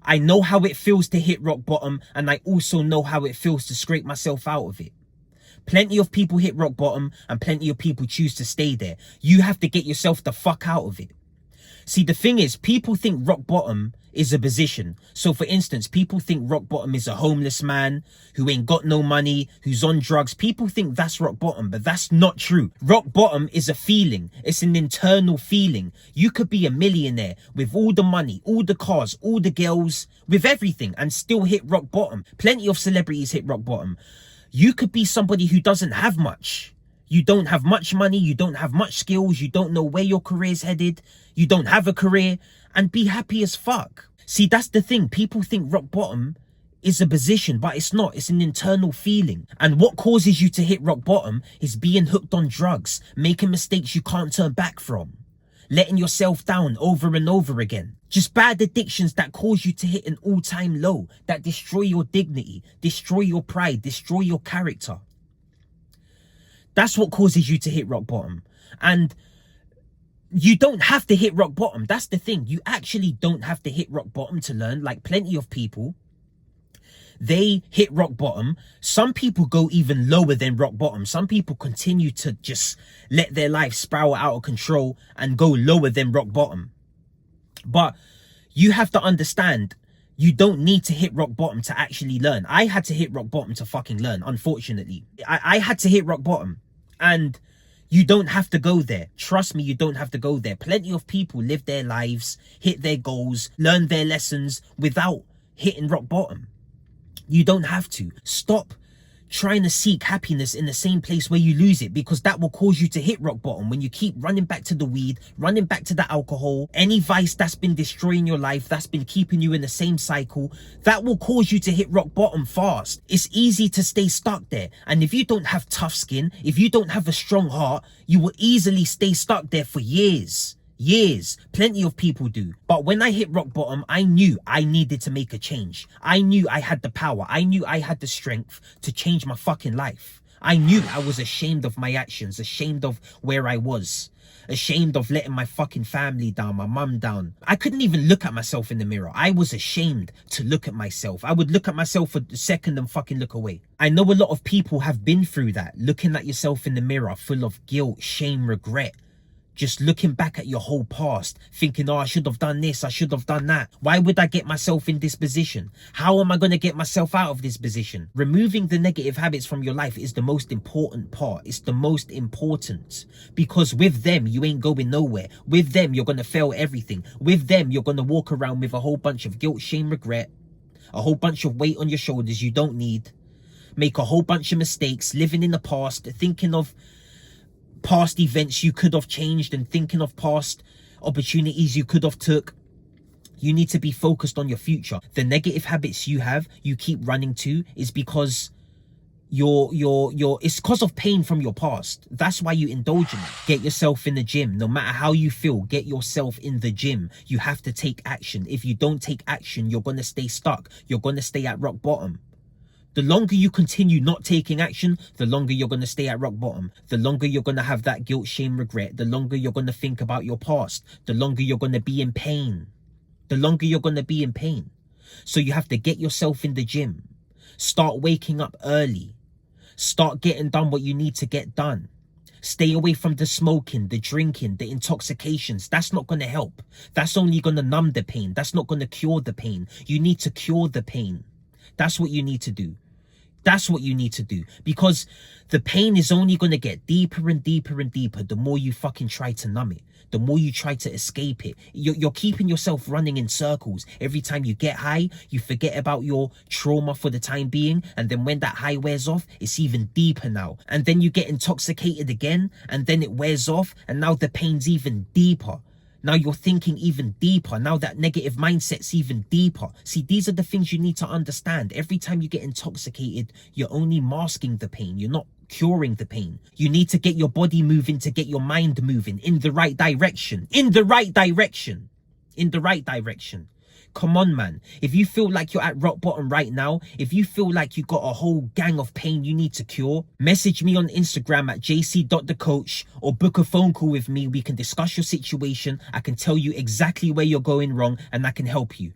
I know how it feels to hit rock bottom, and I also know how it feels to scrape myself out of it. Plenty of people hit rock bottom and plenty of people choose to stay there. You have to get yourself the fuck out of it. See, the thing is, people think rock bottom is a position. So for instance, people think rock bottom is a homeless man who ain't got no money, who's on drugs. People think that's rock bottom, but that's not true. Rock bottom is a feeling. It's an internal feeling. You could be a millionaire with all the money, all the cars, all the girls, with everything, and still hit rock bottom. Plenty of celebrities hit rock bottom. You could be somebody who doesn't have much. You don't have much money, you don't have much skills, you don't know where your career's headed, you don't have a career, and be happy as fuck. See, that's the thing. People think rock bottom is a position, but it's not. It's an internal feeling. And what causes you to hit rock bottom is being hooked on drugs, making mistakes you can't turn back from, letting yourself down over and over again. Just bad addictions that cause you to hit an all-time low, that destroy your dignity, destroy your pride, destroy your character. That's what causes you to hit rock bottom. And you don't have to hit rock bottom. That's the thing. You actually don't have to hit rock bottom to learn. Like plenty of people, they hit rock bottom. Some people go even lower than rock bottom. Some people continue to just let their life spiral out of control and go lower than rock bottom. But you have to understand, you don't need to hit rock bottom to actually learn. I had to hit rock bottom to fucking learn, unfortunately. I had to hit rock bottom. And you don't have to go there. Trust me, you don't have to go there. Plenty of people live their lives, hit their goals, learn their lessons without hitting rock bottom. You don't have to. Stop trying to seek happiness in the same place where you lose it, because that will cause you to hit rock bottom. When you keep running back to the weed, running back to the alcohol, any vice that's been destroying your life, that's been keeping you in the same cycle, that will cause you to hit rock bottom fast. It's easy to stay stuck there. And if you don't have tough skin, if you don't have a strong heart, you will easily stay stuck there for years. Plenty of people do. But when I hit rock bottom, I knew I needed to make a change. I knew I had the power. I knew I had the strength to change my fucking life. I knew I was ashamed of my actions, ashamed of where I was, ashamed of letting my fucking family down, my mum down. I couldn't even look at myself in the mirror. I was ashamed to look at myself. I would look at myself for a second and fucking look away. I know a lot of people have been through that, looking at yourself in the mirror full of guilt, shame, regret. Just looking back at your whole past, thinking, oh, I should have done this, I should have done that. Why would I get myself in this position? How am I going to get myself out of this position? Removing the negative habits from your life is the most important part. It's the most important, because with them, you ain't going nowhere. With them, you're going to fail everything. With them, you're going to walk around with a whole bunch of guilt, shame, regret, a whole bunch of weight on your shoulders you don't need, make a whole bunch of mistakes, living in the past, thinking of past events you could have changed and thinking of past opportunities you could have took. You need to be focused on your future. The negative habits you have, you keep running to, is because it's because of pain from your past. That's why you indulge in it. Get yourself in the gym. No matter how you feel, get yourself in the gym. You have to take action. If you don't take action, you're going to stay stuck. You're going to stay at rock bottom. The longer you continue not taking action, the longer you're going to stay at rock bottom. The longer you're going to have that guilt, shame, regret. The longer you're going to think about your past. The longer you're going to be in pain. The longer you're going to be in pain. So you have to get yourself in the gym. Start waking up early. Start getting done what you need to get done. Stay away from the smoking, the drinking, the intoxications. That's not going to help. That's only going to numb the pain. That's not going to cure the pain. You need to cure the pain. That's what you need to do. That's what you need to do, because the pain is only going to get deeper and deeper and deeper the more you fucking try to numb it, the more you try to escape it. You're keeping yourself running in circles. Every time you get high, you forget about your trauma for the time being, and then when that high wears off, it's even deeper now. And then you get intoxicated again, and then it wears off, and now the pain's even deeper. Now you're thinking even deeper. Now that negative mindset's even deeper. See, these are the things you need to understand. Every time you get intoxicated, you're only masking the pain. You're not curing the pain. You need to get your body moving to get your mind moving in the right direction. In the right direction. In the right direction. Come on, man. If you feel like you're at rock bottom right now, if you feel like you got a whole gang of pain you need to cure, message me on Instagram at jc.thecoach or book a phone call with me. We can discuss your situation. I can tell you exactly where you're going wrong and I can help you.